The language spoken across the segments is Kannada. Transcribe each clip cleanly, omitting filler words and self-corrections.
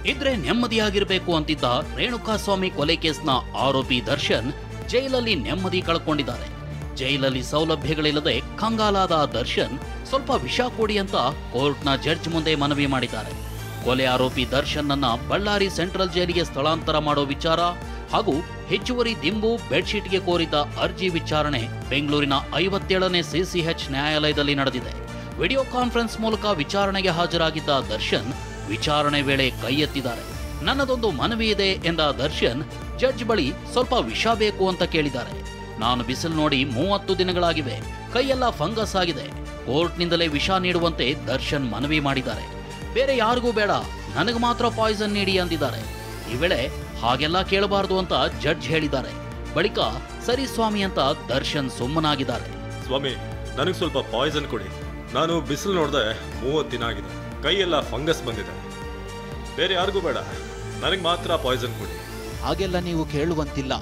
ಇದ್ರೆ ನೆಮ್ಮದಿಯಾಗಿರಬೇಕು ಅಂತಿದ್ದ ರೇಣುಕಾಸ್ವಾಮಿ ಕೊಲೆ ಕೇಸ್ನ ಆರೋಪಿ ದರ್ಶನ್ ಜೈಲಲ್ಲಿ ನೆಮ್ಮದಿ ಕಳ್ಕೊಂಡಿದ್ದಾರೆ. ಜೈಲಲ್ಲಿ ಸೌಲಭ್ಯಗಳಿಲ್ಲದೆ ಕಂಗಾಲಾದ ದರ್ಶನ್ ಸ್ವಲ್ಪ ವಿಷ ಕೊಡಿ ಅಂತ ಕೋರ್ಟ್ನ ಜಡ್ಜ್ ಮುಂದೆ ಮನವಿ ಮಾಡಿದ್ದಾರೆ. ಕೊಲೆ ಆರೋಪಿ ದರ್ಶನ್ ಅನ್ನ ಬಳ್ಳಾರಿ ಸೆಂಟ್ರಲ್ ಜೈಲಿಗೆ ಸ್ಥಳಾಂತರ ಮಾಡೋ ವಿಚಾರ ಹಾಗೂ ಹೆಚ್ಚುವರಿ ದಿಂಬು ಬೆಡ್ಶೀಟ್ಗೆ ಕೋರಿದ್ದ ಅರ್ಜಿ ವಿಚಾರಣೆ ಬೆಂಗಳೂರಿನ 57ನೇ ಸಿಸಿಎಚ್ ನ್ಯಾಯಾಲಯದಲ್ಲಿ ನಡೆದಿದೆ. ವಿಡಿಯೋ ಕಾನ್ಫರೆನ್ಸ್ ಮೂಲಕ ವಿಚಾರಣೆಗೆ ಹಾಜರಾಗಿದ್ದ ದರ್ಶನ್ ವಿಚಾರಣೆ ವೇಳೆ ಕೈ ಎತ್ತಿದ್ದಾರೆ. ನನ್ನದೊಂದು ಮನವಿ ಇದೆ ಎಂದ ದರ್ಶನ್ ಜಡ್ಜ್ ಬಳಿ ಸ್ವಲ್ಪ ವಿಷ ಬೇಕು ಅಂತ ಕೇಳಿದ್ದಾರೆ. ನಾನು ಬಿಸಿಲು ನೋಡಿ 30 ದಿನಗಳಾಗಿವೆ, ಕೈಯೆಲ್ಲ ಫಂಗಸ್ ಆಗಿದೆ, ಕೋರ್ಟ್ನಿಂದಲೇ ವಿಷ ನೀಡುವಂತೆ ದರ್ಶನ್ ಮನವಿ ಮಾಡಿದ್ದಾರೆ. ಬೇರೆ ಯಾರಿಗೂ ಬೇಡ, ನನಗೆ ಮಾತ್ರ ಪಾಯ್ಸನ್ ನೀಡಿ ಅಂದಿದ್ದಾರೆ. ಈ ವೇಳೆ ಹಾಗೆಲ್ಲ ಕೇಳಬಾರದು ಅಂತ ಜಡ್ಜ್ ಹೇಳಿದ್ದಾರೆ. ಬಳಿಕ ಸರಿ ಸ್ವಾಮಿ ಅಂತ ದರ್ಶನ್ ಸುಮ್ಮನಾಗಿದ್ದಾರೆ. ಸ್ವಾಮಿ, ನನಗೆ ಸ್ವಲ್ಪ ಪಾಯ್ಸನ್ ಕೊಡಿ. ನಾನು ಬಿಸಿಲು ನೋಡಿದೆ 30 ದಿನ ಆಗಿದೆ, ಕೈಯೆಲ್ಲ ಫಂಗಸ್ ಬಂದಿದೆ. ಬೇರೆ ಯಾರಿಗೂ ಬೇಡ, ನನಗೆ ಮಾತ್ರ ಪಾಯ್ಸನ್ ಕೊಡಿ. ಹಾಗೆಲ್ಲ ನೀವು ಕೇಳುವಂತಿಲ್ಲ.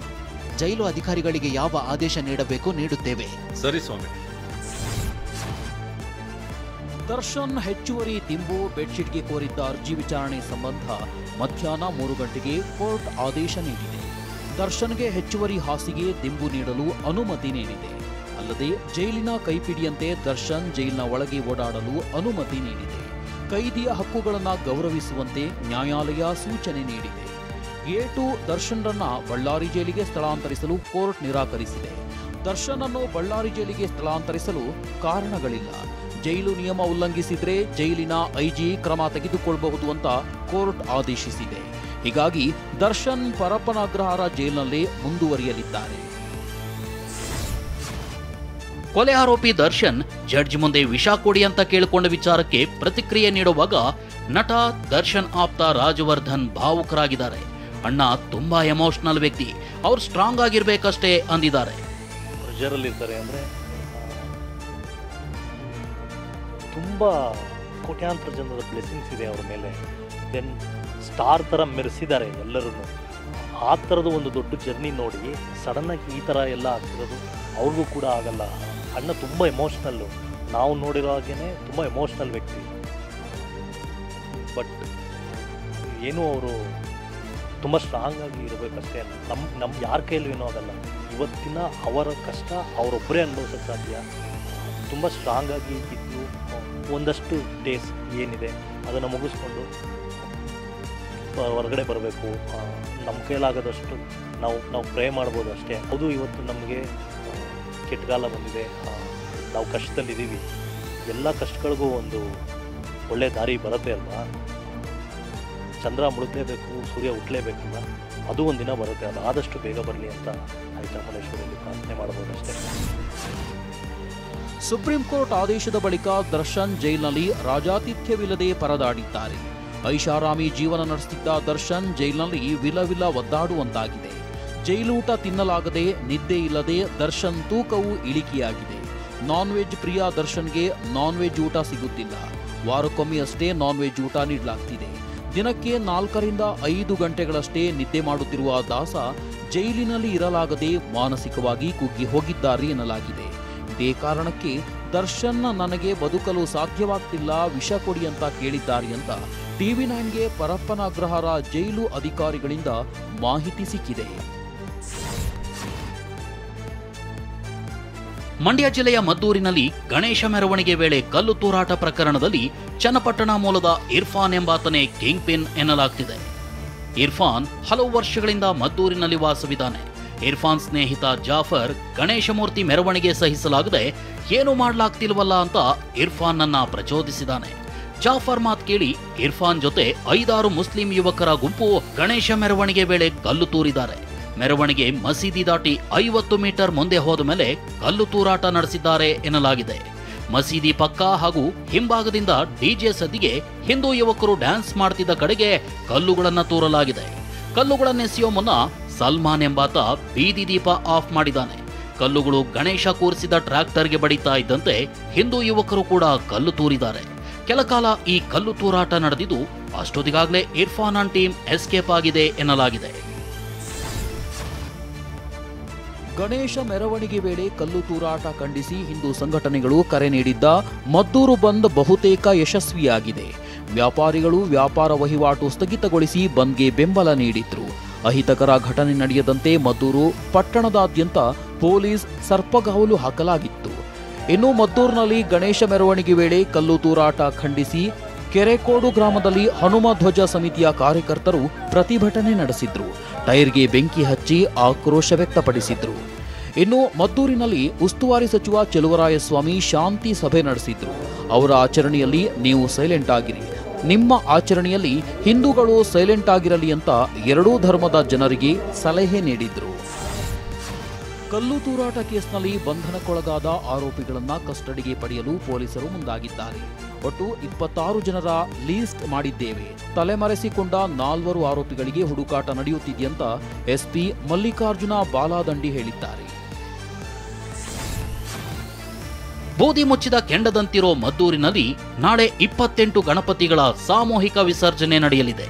ಜೈಲು ಅಧಿಕಾರಿಗಳಿಗೆ ಯಾವ ಆದೇಶ ನೀಡಬೇಕು ನೀಡುತ್ತೇವೆ. ಸರಿ ಸ್ವಾಮಿ. ದರ್ಶನ್ ಹೆಚ್ಚುವರಿ ದಿಂಬು ಬೆಡ್ಶೀಟ್ಗೆ ಕೋರಿದ್ದ ಅರ್ಜಿ ವಿಚಾರಣೆ ಸಂಬಂಧ ಮಧ್ಯಾಹ್ನ 3 ಗಂಟೆಗೆ ಕೋರ್ಟ್ ಆದೇಶ ನೀಡಿದೆ. ದರ್ಶನ್ಗೆ ಹೆಚ್ಚುವರಿ ಹಾಸಿಗೆ ದಿಂಬು ನೀಡಲು ಅನುಮತಿ ನೀಡಿದೆ. ಅಲ್ಲದೆ ಜೈಲಿನ ಕೈಪಿಡಿಯಂತೆ ದರ್ಶನ್ ಜೈಲಿನ ಒಳಗೆ ಓಡಾಡಲು ಅನುಮತಿ ನೀಡಿದೆ. ಕೈದಿಯ ಹಕ್ಕುಗಳನ್ನು ಗೌರವಿಸುವಂತೆ ನ್ಯಾಯಾಲಯ ಸೂಚನೆ ನೀಡಿದೆ. A2 ದರ್ಶನ್ರನ್ನ ಬಳ್ಳಾರಿ ಜೈಲಿಗೆ ಸ್ಥಳಾಂತರಿಸಲು ಕೋರ್ಟ್ ನಿರಾಕರಿಸಿದೆ. ದರ್ಶನ್ ಅನ್ನು ಬಳ್ಳಾರಿ ಜೈಲಿಗೆ ಸ್ಥಳಾಂತರಿಸಲು ಕಾರಣಗಳಿಲ್ಲ. ಜೈಲು ನಿಯಮ ಉಲ್ಲಂಘಿಸಿದ್ರೆ ಜೈಲಿನ ಐಜಿ ಕ್ರಮ ತೆಗೆದುಕೊಳ್ಳಬಹುದು ಅಂತ ಕೋರ್ಟ್ ಆದೇಶಿಸಿದೆ. ಹೀಗಾಗಿ ದರ್ಶನ್ ಪರಪ್ಪನ ಅಗ್ರಹಾರ ಜೈಲಿನಲ್ಲೇ ಮುಂದುವರಿಯಲಿದ್ದಾರೆ. ಕೊಲೆ ಆರೋಪಿ ದರ್ಶನ್ ಜಡ್ಜ್ ಮುಂದೆ ವಿಷ ಕೊಡಿ ಅಂತ ಕೇಳಿಕೊಂಡ ವಿಚಾರಕ್ಕೆ ಪ್ರತಿಕ್ರಿಯೆ ನೀಡುವಾಗ ನಟ ದರ್ಶನ್ ಆಪ್ತ ರಾಜವರ್ಧನ್ ಭಾವುಕರಾಗಿದ್ದಾರೆ. ಅಣ್ಣ ತುಂಬಾ ಎಮೋಷನಲ್ ವ್ಯಕ್ತಿ, ಅವ್ರು ಸ್ಟ್ರಾಂಗ್ ಆಗಿರ್ಬೇಕಷ್ಟೇ ಅಂದಿದ್ದಾರೆ. ಪ್ರೆಷರಲ್ಲಿರ್ತಾರೆ ಅಂದರೆ ತುಂಬ ಕೋಟ್ಯಾಂತರ ಜನರ ಬ್ಲೆಸ್ಸಿಂಗ್ಸ್ ಇದೆ ಅವ್ರ ಮೇಲೆ. ದೆನ್ ಸ್ಟಾರ್ ಥರ ಮೆರೆಸಿದ್ದಾರೆ ಎಲ್ಲರೂ. ಆ ಥರದ ಒಂದು ದೊಡ್ಡ ಜರ್ನಿ ನೋಡಿ ಸಡನ್ನಾಗಿ ಈ ಥರ ಎಲ್ಲ ಆಗ್ತಿರೋದು ಅವ್ರಿಗೂ ಕೂಡ ಆಗಲ್ಲ. ಅಣ್ಣ ತುಂಬ ಎಮೋಷ್ನಲ್ಲು, ನಾವು ನೋಡಿರೋ ಹಾಗೇ ತುಂಬ ಎಮೋಷ್ನಲ್ ವ್ಯಕ್ತಿ. ಬಟ್ ಏನೂ ಅವರು ತುಂಬ ಸ್ಟ್ರಾಂಗ್ ಆಗಿ ಇರಬೇಕಷ್ಟೇ. ನಮ್ಮ ಯಾರ ಕೈಯಲ್ಲೂ ಏನೂ ಆಗಲ್ಲ. ಇವತ್ತಿನ ಅವರ ಕಷ್ಟ ಅವರೊಬ್ಬರೇ ಅನುಭವಿಸೋಕ್ಕೆ ಸಾಧ್ಯ. ತುಂಬ ಸ್ಟ್ರಾಂಗ್ ಆಗಿ ಇದ್ದು ಒಂದಷ್ಟು ಡೇಸ್ ಏನಿದೆ ಅದನ್ನು ಮುಗಿಸ್ಕೊಂಡು ಹೊರಗಡೆ ಬರಬೇಕು. ನಮ್ಮ ಕೈಲಾಗೋದಷ್ಟು ನಾವು ಪ್ರೇ ಮಾಡ್ಬೋದು ಅಷ್ಟೇ. ಅದು ಇವತ್ತು ನಮಗೆ ಕೆಟ್ಟಗಾಲ ಬಂದಿದೆ, ನಾವು ಕಷ್ಟದಲ್ಲಿದ್ದೀವಿ. ಎಲ್ಲ ಕಷ್ಟಗಳಿಗೂ ಒಂದು ಒಳ್ಳೆಯ ದಾರಿ ಬರುತ್ತೆ ಅಲ್ವಾ. ಚಂದ್ರ ಮುಳುಗಲೇಬೇಕು, ಸೂರ್ಯ ಹುಟ್ಟಲೇಬೇಕಲ್ಲ, ಅದು ಒಂದಿನ ಬರುತ್ತೆ. ಅದು ಆದಷ್ಟು ಬೇಗ ಬರಲಿ ಅಂತ ಚಾಮುಂಡೇಶ್ವರಿಯಲ್ಲಿ ಪ್ರಾರ್ಥನೆ ಮಾಡ್ಬೋದು ಅಷ್ಟೇ. ಸುಪ್ರೀಂ ಕೋರ್ಟ್ ಆದೇಶದ ಬಳಿಕ ದರ್ಶನ್ ಜೈಲಿನಲ್ಲಿ ರಾಜಾತಿಥ್ಯವಿಲ್ಲದೆ ಪರದಾಡಿದ್ದಾರೆ. ಐಷಾರಾಮಿ ಜೀವನ ನಡೆಸುತ್ತಿದ್ದ ದರ್ಶನ್ ಜೈಲಿನಲ್ಲಿ ವಿಲವಿಲ ಒದ್ದಾಡುವಂತಾಗಿದೆ. ಜೈಲೂಟ ತಿನ್ನಲಾಗದೆ ನಿದ್ದೆ ಇಲ್ಲದೆ ದರ್ಶನ್ ತೂಕವು ಇಳಿಕೆಯಾಗಿದೆ. ನಾನ್ ವೆಜ್ ಪ್ರಿಯ ದರ್ಶನ್ಗೆ ನಾನ್ ವೆಜ್ ಊಟ ಸಿಗುತ್ತಿಲ್ಲ. ವಾರಕ್ಕೊಮ್ಮೆ ಅಷ್ಟೇ ನಾನ್ ವೆಜ್ ಊಟ ನೀಡಲಾಗ್ತಿದೆ. ದಿನಕ್ಕೆ 4 ರಿಂದ 5 ಗಂಟೆಗಳಷ್ಟೇ ನಿದ್ದೆ ಮಾಡುತ್ತಿರುವ ದಾಸ ಜೈಲಿನಲ್ಲಿ ಇರಲಾಗದೆ ಮಾನಸಿಕವಾಗಿ ಕುಗ್ಗಿ ಹೋಗಿದ್ದಾರೆ ಎನ್ನಲಾಗಿದೆ. ಇದೇ ಕಾರಣಕ್ಕೆ ದರ್ಶನ್ ನನಗೆ ಬದುಕಲು ಸಾಧ್ಯವಾಗ್ತಿಲ್ಲ, ವಿಷ ಕೊಡಿ ಅಂತ ಕೇಳಿದ್ದಾರೆ ಅಂತ TV9ಗೆ ಪರಪ್ಪನ ಅಗ್ರಹಾರ ಜೈಲು ಅಧಿಕಾರಿಗಳಿಂದ ಮಾಹಿತಿ ಸಿಕ್ಕಿದೆ. ಮಂಡ್ಯ ಜಿಲ್ಲೆಯ ಮದ್ದೂರಿನಲ್ಲಿ ಗಣೇಶ ಮೆರವಣಿಗೆ ವೇಳೆ ಕಲ್ಲು ತೂರಾಟ ಪ್ರಕರಣದಲ್ಲಿ ಚನ್ನಪಟ್ಟಣ ಮೂಲದ ಇರ್ಫಾನ್ ಎಂಬಾತನೇ ಕಿಂಗ್ ಪಿನ್ ಎನ್ನಲಾಗ್ತಿದೆ. ಇರ್ಫಾನ್ ಹಲವು ವರ್ಷಗಳಿಂದ ಮದ್ದೂರಿನಲ್ಲಿ ವಾಸವಿದ್ದಾನೆ. ಇರ್ಫಾನ್ ಸ್ನೇಹಿತ ಜಾಫರ್ ಗಣೇಶ ಮೂರ್ತಿ ಮೆರವಣಿಗೆ ಸಹಿಸಲಾಗದೆ ಏನು ಮಾಡಲಾಗ್ತಿಲ್ವಲ್ಲ ಅಂತ ಇರ್ಫಾನ್ ನನ್ನ ಪ್ರಚೋದಿಸಿದ್ದಾನೆ. ಜಾಫರ್ ಮಾತು ಕೇಳಿ ಇರ್ಫಾನ್ ಜೊತೆ 5-6 ಮುಸ್ಲಿಂ ಯುವಕರ ಗುಂಪು ಗಣೇಶ ಮೆರವಣಿಗೆ ವೇಳೆ ಕಲ್ಲು ತೂರಿದ್ದಾರೆ. ಮೆರವಣಿಗೆ ಮಸೀದಿ ದಾಟಿ 50 ಮೀಟರ್ ಮುಂದೆ ಹೋದ ಮೇಲೆ ಕಲ್ಲು ತೂರಾಟ ನಡೆಸಿದ್ದಾರೆ ಎನ್ನಲಾಗಿದೆ. ಮಸೀದಿ ಪಕ್ಕ ಹಾಗೂ ಹಿಂಭಾಗದಿಂದ ಡಿಜೆ ಸದ್ದಿಗೆ ಹಿಂದೂ ಯುವಕರು ಡ್ಯಾನ್ಸ್ ಮಾಡ್ತಿದ್ದ ಕಡೆಗೆ ಕಲ್ಲುಗಳನ್ನ ತೂರಲಾಗಿದೆ. ಕಲ್ಲುಗಳನ್ನೆಸೆಯೋ ಮುನ್ನ ಸಲ್ಮಾನ್ ಎಂಬಾತ ಬೀದಿ ದೀಪ ಆಫ್ ಮಾಡಿದ್ದಾನೆ. ಕಲ್ಲುಗಳು ಗಣೇಶ ಕೂರಿಸಿದ ಟ್ರ್ಯಾಕ್ಟರ್ಗೆ ಬಡಿತಾ ಇದ್ದಂತೆ ಹಿಂದೂ ಯುವಕರು ಕೂಡ ಕಲ್ಲು ತೂರಿದ್ದಾರೆ. ಕೆಲಕಾಲ ಈ ಕಲ್ಲು ತೂರಾಟ ನಡೆದಿದ್ದು ಅಷ್ಟೊತ್ತಿಗಾಗಲೇ ಇರ್ಫಾನ್ ಟೀಮ್ ಎಸ್ಕೇಪ್ ಆಗಿದೆ ಎನ್ನಲಾಗಿದೆ. ಗಣೇಶ ಮೆರವಣಿಗೆ ವೇಳೆ ಕಲ್ಲು ತೂರಾಟ ಖಂಡಿಸಿ ಹಿಂದೂ ಸಂಘಟನೆಗಳು ಕರೆ ನೀಡಿದ್ದ ಮದ್ದೂರು ಬಂದ್ ಬಹುತೇಕ ಯಶಸ್ವಿಯಾಗಿದೆ. ವ್ಯಾಪಾರಿಗಳು ವ್ಯಾಪಾರ ವಹಿವಾಟು ಸ್ಥಗಿತಗೊಳಿಸಿ ಬಂದ್ಗೆ ಬೆಂಬಲ ನೀಡಿದ್ರು. ಅಹಿತಕರ ಘಟನೆ ನಡೆಯದಂತೆ ಮದ್ದೂರು ಪಟ್ಟಣದಾದ್ಯಂತ ಪೊಲೀಸ್ ಸರ್ಪಗಾವಲು ಹಾಕಲಾಗಿತ್ತು. ಇನ್ನು ಮದ್ದೂರಿನಲ್ಲಿ ಗಣೇಶ ಮೆರವಣಿಗೆ ವೇಳೆ ಕಲ್ಲು ತೂರಾಟ ಖಂಡಿಸಿ ಕೆರೆಕೋಡು ಗ್ರಾಮದಲ್ಲಿ ಹನುಮ ಧ್ವಜ ಸಮಿತಿಯ ಕಾರ್ಯಕರ್ತರು ಪ್ರತಿಭಟನೆ ನಡೆಸಿದ್ರು. ಟೈರ್ಗೆ ಬೆಂಕಿ ಹಚ್ಚಿ ಆಕ್ರೋಶ ವ್ಯಕ್ತಪಡಿಸಿದ್ರು. ಇನ್ನು ಮದ್ದೂರಿನಲ್ಲಿ ಉಸ್ತುವಾರಿ ಸಚಿವ ಚೆಲುವರಾಯಸ್ವಾಮಿ ಶಾಂತಿ ಸಭೆ ನಡೆಸಿದ್ರು. ಅವರ ಆಚರಣೆಯಲ್ಲಿ ನೀವು ಸೈಲೆಂಟ್ ಆಗಿರಿ, ನಿಮ್ಮ ಆಚರಣೆಯಲ್ಲಿ ಹಿಂದೂಗಳು ಸೈಲೆಂಟ್ ಆಗಿರಲಿ ಅಂತ ಎರಡೂ ಧರ್ಮದ ಜನರಿಗೆ ಸಲಹೆ ನೀಡಿದ್ರು. ಕಲ್ಲು ತೂರಾಟ ಕೇಸ್ನಲ್ಲಿ ಬಂಧನಕ್ಕೊಳಗಾದ ಆರೋಪಿಗಳನ್ನ ಕಸ್ಟಡಿಗೆ ಪಡೆಯಲು ಪೊಲೀಸರು ಮುಂದಾಗಿದ್ದಾರೆ. ಒಟ್ಟು 26 ಜನರ ಲೀಸ್ಟ್ ಮಾಡಿದ್ದೇವೆ. ತಲೆಮರೆಸಿಕೊಂಡ 4 ಆರೋಪಿಗಳಿಗೆ ಹುಡುಕಾಟ ನಡೆಯುತ್ತಿದೆಯಂತ ಎಸ್ಪಿ ಮಲ್ಲಿಕಾರ್ಜುನ ಬಾಲಾದಂಡಿ ಹೇಳಿದ್ದಾರೆ. ಬೂದಿ ಮುಚ್ಚಿದ ಕೆಂಡದಂತಿರೋ ಮದ್ದೂರಿನಲ್ಲಿ ನಾಳೆ 28 ಗಣಪತಿಗಳ ಸಾಮೂಹಿಕ ವಿಸರ್ಜನೆ ನಡೆಯಲಿದೆ.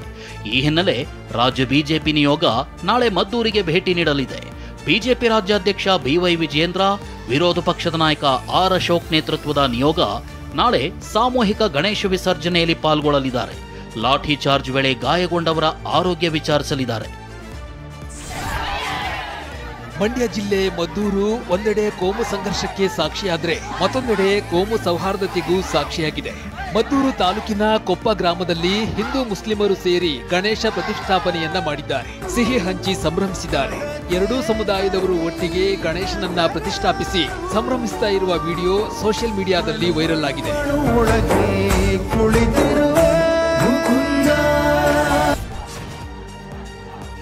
ಈ ಹಿನ್ನೆಲೆ ರಾಜ್ಯ ಬಿಜೆಪಿ ನಿಯೋಗ ನಾಳೆ ಮದ್ದೂರಿಗೆ ಭೇಟಿ ನೀಡಲಿದೆ. ಬಿಜೆಪಿ ರಾಜ್ಯಾಧ್ಯಕ್ಷ ಬಿವೈ ವಿಜಯೇಂದ್ರ, ವಿರೋಧ ಪಕ್ಷದ ನಾಯಕ ಆರ್ ಅಶೋಕ್ ನೇತೃತ್ವದ ನಿಯೋಗ ನಾಳೆ ಸಾಮೂಹಿಕ ಗಣೇಶ ವಿಸರ್ಜನೆಯಲ್ಲಿ ಪಾಲ್ಗೊಳ್ಳಲಿದ್ದಾರೆ. ಲಾಠಿ ಚಾರ್ಜ್ ವೇಳೆ ಗಾಯಗೊಂಡವರ ಆರೋಗ್ಯ ವಿಚಾರಿಸಲಿದ್ದಾರೆ. ಮಂಡ್ಯ ಜಿಲ್ಲೆ ಮದ್ದೂರು ಒಂದೆಡೆ ಕೋಮು ಸಂಘರ್ಷಕ್ಕೆ ಸಾಕ್ಷಿಯಾದ್ರೆ ಮತ್ತೊಂದೆಡೆ ಕೋಮು ಸೌಹಾರ್ದತೆಗೂ ಸಾಕ್ಷಿಯಾಗಿದೆ. ಮದ್ದೂರು ತಾಲೂಕಿನ ಕೊಪ್ಪ ಗ್ರಾಮದಲ್ಲಿ ಹಿಂದೂ ಮುಸ್ಲಿಮರು ಸೇರಿ ಗಣೇಶ ಪ್ರತಿಷ್ಠಾಪನೆಯನ್ನ ಮಾಡಿದ್ದಾರೆ. ಸಿಹಿ ಹಂಚಿ ಸಂಭ್ರಮಿಸಿದ್ದಾರೆ. ಎರಡೂ ಸಮುದಾಯದವರು ಒಟ್ಟಿಗೆ ಗಣೇಶನನ್ನ ಪ್ರತಿಷ್ಠಾಪಿಸಿ ಸಂಭ್ರಮಿಸ್ತಾ ಇರುವ ವಿಡಿಯೋ ಸೋಷಿಯಲ್ ಮೀಡಿಯಾದಲ್ಲಿ ವೈರಲ್ ಆಗಿದೆ.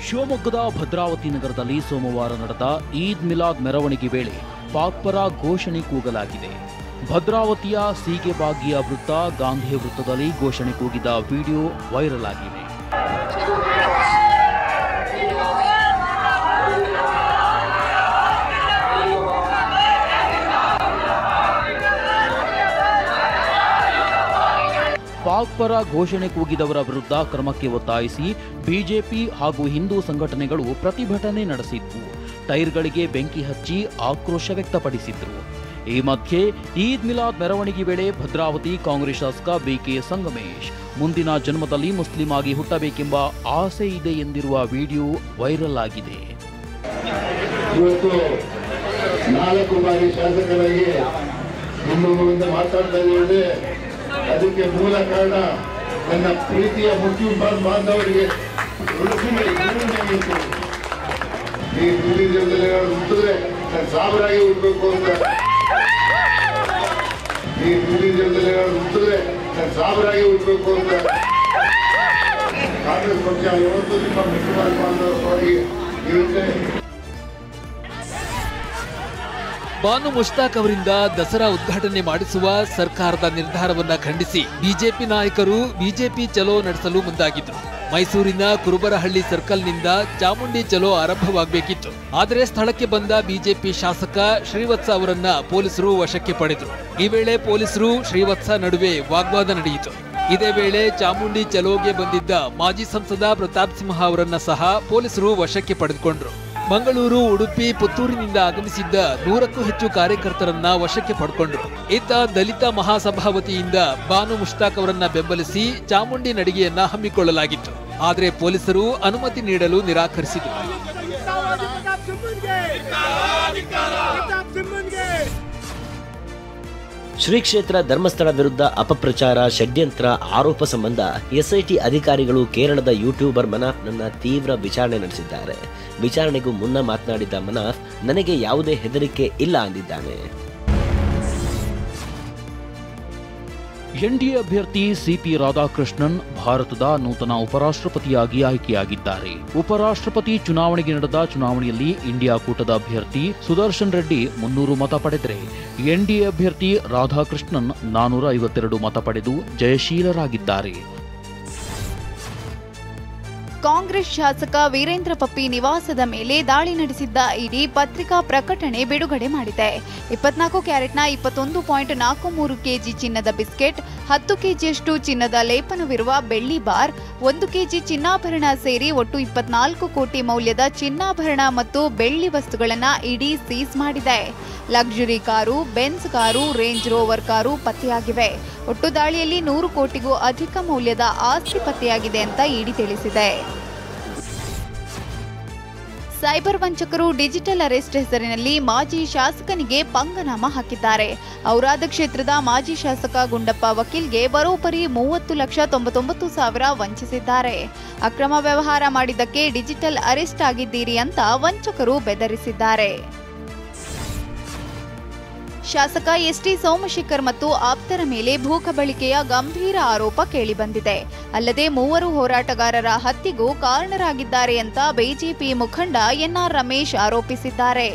ಶಿವಮೊಗ್ಗದ ಭದ್ರಾವತಿ ನಗರದಲ್ಲಿ ಸೋಮವಾರ ನಡೆದ ಈದ್ ಮಿಲಾದ್ ಮೆರವಣಿಗೆ ವೇಳೆ ಪಾಕ್ ಪರ ಘೋಷಣೆ ಕೂಗಲಾಗಿದೆ. ಭದ್ರಾವತಿಯ ಸೀಗೆಬಾಗಿಯ ವೃತ್ತ, ಗಾಂಧಿ ವೃತ್ತದಲ್ಲಿ ಘೋಷಣೆ ಕೂಗಿದ ವಿಡಿಯೋ ವೈರಲ್ ಆಗಿದೆ. ಪಾಕ್ ಪರ ಘೋಷಣೆ ಕೂಗಿದವರ ವಿರುದ್ಧ ಕ್ರಮಕ್ಕೆ ಒತ್ತಾಯಿಸಿ ಬಿಜೆಪಿ ಹಾಗೂ ಹಿಂದೂ ಸಂಘಟನೆಗಳು ಪ್ರತಿಭಟನೆ ನಡೆಸಿದ್ವು. ಟೈರ್ಗಳಿಗೆ ಬೆಂಕಿ ಹಚ್ಚಿ ಆಕ್ರೋಶ ವ್ಯಕ್ತಪಡಿಸಿದ್ರು. ಈ ಮಧ್ಯೆ ಈದ್ ಮಿಲಾದ್ ಮೆರವಣಿಗೆ ವೇಳೆ ಭದ್ರಾವತಿ ಕಾಂಗ್ರೆಸ್ ಶಾಸಕ ಬಿಕೆ ಸಂಗಮೇಶ್ ಮುಂದಿನ ಜನ್ಮದಲ್ಲಿ ಮುಸ್ಲಿಂ ಆಗಿ ಹುಟ್ಟಬೇಕೆಂಬ ಆಸೆ ಇದೆ ಎಂದಿರುವ ವಿಡಿಯೋ ವೈರಲ್ ಆಗಿದೆ. ಇವತ್ತು 4 ಬಾರಿ ಶಾಸಕರಾಗಿ ನಿಮ್ಮ ಮಾತಾಡ್ತಾ ಇದ್ದೇವೆ. ಅದಕ್ಕೆ ಮೂಲ ಕಾರಣ ನನ್ನ ಪ್ರೀತಿಯ ಮುಸ್ಲಿಂ ಬಾಂಧವರಿಗೆ ಈ ಟೂರಿಸಂದಲ್ಲಿ ಹುಟ್ಟಿದ್ರೆ ನಾನು ಸಾಬರಾಗಿ ಹುಟ್ಟಬೇಕು ಅಂತ, ಈ ಟೂರಿಸಂದಲ್ಲಿ ಹುಟ್ಟಿದ್ರೆ ನಾನು ಸಾಬರಾಗಿ ಹುಟ್ಟಬೇಕು ಅಂತ ಕಾಂಗ್ರೆಸ್ ಪಕ್ಷ ಯಾವತ್ತೂ ನಿಮ್ಮ ಮುಸ್ಲಿಂ ಬಾಂಧವರಿಗೆ ಇರುತ್ತೆ. ಬಾನು ಮುಷ್ತಾಕ್ ಅವರಿಂದ ದಸರಾ ಉದ್ಘಾಟನೆ ಮಾಡಿಸುವ ಸರ್ಕಾರದ ನಿರ್ಧಾರವನ್ನ ಖಂಡಿಸಿ ಬಿಜೆಪಿ ನಾಯಕರು ಬಿಜೆಪಿ ಚಲೋ ನಡೆಸಲು ಮುಂದಾಗಿದ್ರು. ಮೈಸೂರಿನ ಕುರುಬರಹಳ್ಳಿ ಸರ್ಕಲ್ನಿಂದ ಚಾಮುಂಡಿ ಚಲೋ ಆರಂಭವಾಗಬೇಕಿತ್ತು. ಆದರೆ ಸ್ಥಳಕ್ಕೆ ಬಂದ ಬಿಜೆಪಿ ಶಾಸಕ ಶ್ರೀವತ್ಸ ಅವರನ್ನ ಪೊಲೀಸರು ವಶಕ್ಕೆ ಪಡೆದರು. ಈ ವೇಳೆ ಪೊಲೀಸರು ಶ್ರೀವತ್ಸ ನಡುವೆ ವಾಗ್ವಾದ ನಡೆಯಿತು. ಇದೇ ವೇಳೆ ಚಾಮುಂಡಿ ಚಲೋಗೆ ಬಂದಿದ್ದ ಮಾಜಿ ಸಂಸದ ಪ್ರತಾಪ್ ಸಿಂಹ ಅವರನ್ನ ಸಹ ಪೊಲೀಸರು ವಶಕ್ಕೆ ಪಡೆದುಕೊಂಡ್ರು. ಮಂಗಳೂರು, ಉಡುಪಿ, ಪುತ್ತೂರಿನಿಂದ ಆಗಮಿಸಿದ್ದ 100ಕ್ಕೂ ಹೆಚ್ಚು ಕಾರ್ಯಕರ್ತರನ್ನ ವಶಕ್ಕೆ ಪಡ್ಕೊಂಡ್ರು. ಇತ್ತ ದಲಿತ ಮಹಾಸಭಾವತಿಯಿಂದ ಬಾನು ಮುಷ್ತಾಕ್ ಅವರನ್ನ ಬೆಂಬಲಿಸಿ ಚಾಮುಂಡಿ ನಡಿಗೆಯನ್ನ ಹಮ್ಮಿಕೊಳ್ಳಲಾಗಿತ್ತು. ಆದರೆ ಪೊಲೀಸರು ಅನುಮತಿ ನೀಡಲು ನಿರಾಕರಿಸಿದರು. ಶ್ರೀ ಕ್ಷೇತ್ರ ಧರ್ಮಸ್ಥಳ ವಿರುದ್ಧ ಅಪಪ್ರಚಾರ, ಷಡ್ಯಂತ್ರ ಆರೋಪ ಸಂಬಂಧ ಎಸ್ಐಟಿ ಅಧಿಕಾರಿಗಳು ಕೇರಳದ ಯೂಟ್ಯೂಬರ್ ಮನಾಫ್ ನನ್ನ ತೀವ್ರ ವಿಚಾರಣೆ ನಡೆಸಿದ್ದಾರೆ. ವಿಚಾರಣೆಗೂ ಮುನ್ನ ಮಾತನಾಡಿದ ಮನಾಫ್, ನನಗೆ ಯಾವುದೇ ಹೆದರಿಕೆ ಇಲ್ಲ ಅಂದಿದ್ದಾನೆ. ಎನ್ಡಿಎ ಅಭ್ಯರ್ಥಿ ಸಿಪಿ ರಾಧಾಕೃಷ್ಣನ್ ಭಾರತದ ನೂತನ ಉಪರಾಷ್ಟ್ರಪತಿಯಾಗಿ ಆಯ್ಕೆಯಾಗಿದ್ದಾರೆ. ಉಪರಾಷ್ಟ್ರಪತಿ ಚುನಾವಣೆಗೆ ನಡೆದ ಚುನಾವಣೆಯಲ್ಲಿ ಇಂಡಿಯಾ ಕೂಟದ ಅಭ್ಯರ್ಥಿ ಸುದರ್ಶನ್ ರೆಡ್ಡಿ 300 ಮತ ಪಡೆದರೆ ಎನ್ಡಿಎ ಅಭ್ಯರ್ಥಿ ರಾಧಾಕೃಷ್ಣನ್ 452 ಮತ ಪಡೆದು ಜಯಶೀಲರಾಗಿದ್ದಾರೆ. ಕಾಂಗ್ರೆಸ್ ಶಾಸಕ ವೀರೇಂದ್ರ ಪಪ್ಪಿ ನಿವಾಸದ ಮೇಲೆ ದಾಳಿ ನಡೆಸಿದ್ದ ಇಡಿ ಪತ್ರಿಕಾ ಪ್ರಕಟಣೆ ಬಿಡುಗಡೆ ಮಾಡಿದೆ. 24 ಕ್ಯಾರೆಟ್ನ 21.43 ಕೆಜಿ ಚಿನ್ನದ ಬಿಸ್ಕೆಟ್, 10 ಕೆಜಿಯಷ್ಟು ಚಿನ್ನದ ಲೇಪನವಿರುವ ಬೆಳ್ಳಿ ಬಾರ್, 1 ಕೆಜಿ ಚಿನ್ನಾಭರಣ ಸೇರಿ ಒಟ್ಟು 24 ಕೋಟಿ ಮೌಲ್ಯದ ಚಿನ್ನಾಭರಣ ಮತ್ತು ಬೆಳ್ಳಿ ವಸ್ತುಗಳನ್ನು ಇಡಿ ಸೀಸ್ ಮಾಡಿದೆ. Luxury car, Benz car, range rover car ಪತ್ತೆಯಾಗಿವೆ. ಒಟ್ಟು ದಾಳಿಯಲ್ಲಿ 100 ಕೋಟಿಗೂ ಅಧಿಕ ಮೌಲ್ಯದ ಆಸ್ತಿ ಪತ್ತೆಯಾಗಿದೆ ಅಂತ ಇಡಿ ತಿಳಿಸಿದೆ. ಸೈಬರ್ ವಂಚಕರು ಡಿಜಿಟಲ್ ಅರೆಸ್ಟ್ ಹೆಸರಿನಲ್ಲಿ ಮಾಜಿ ಶಾಸಕನಿಗೆ ಪಂಗನಾಮ ಹಾಕಿದ್ದಾರೆ. ಔರಾದ ಕ್ಷೇತ್ರದ ಮಾಜಿ ಶಾಸಕ ಗುಂಡಪ್ಪ ವಕೀಲ್ಗೆ ಬರೋಬ್ಬರಿ 30,99,000 ವಂಚಿಸಿದ್ದಾರೆ. ಅಕ್ರಮ ವ್ಯವಹಾರ ಮಾಡಿದ್ದಕ್ಕೆ ಡಿಜಿಟಲ್ ಅರೆಸ್ಟ್ ಆಗಿದ್ದೀರಿ ಅಂತ ವಂಚಕರು ಬೆದರಿಸಿದ್ದಾರೆ. ಶಾಸಕ ಎಸ್ಟಿ ಸೋಮಶೇಖರ್ ಮತ್ತು ಆಪ್ತರ ಮೇಲೆ ಭೂಕಬಳಿಕೆಯ ಗಂಭೀರ ಆರೋಪ ಕೇಳಿಬಂದಿದೆ. ಅಲ್ಲದೆ 3 ಹೋರಾಟಗಾರರ ಹತ್ಯೆಗೂ ಕಾರಣರಾಗಿದ್ದಾರೆ ಅಂತ ಬಿಜೆಪಿ ಮುಖಂಡ ಎನ್ಆರ್ ರಮೇಶ್ ಆರೋಪಿಸಿದ್ದಾರೆ.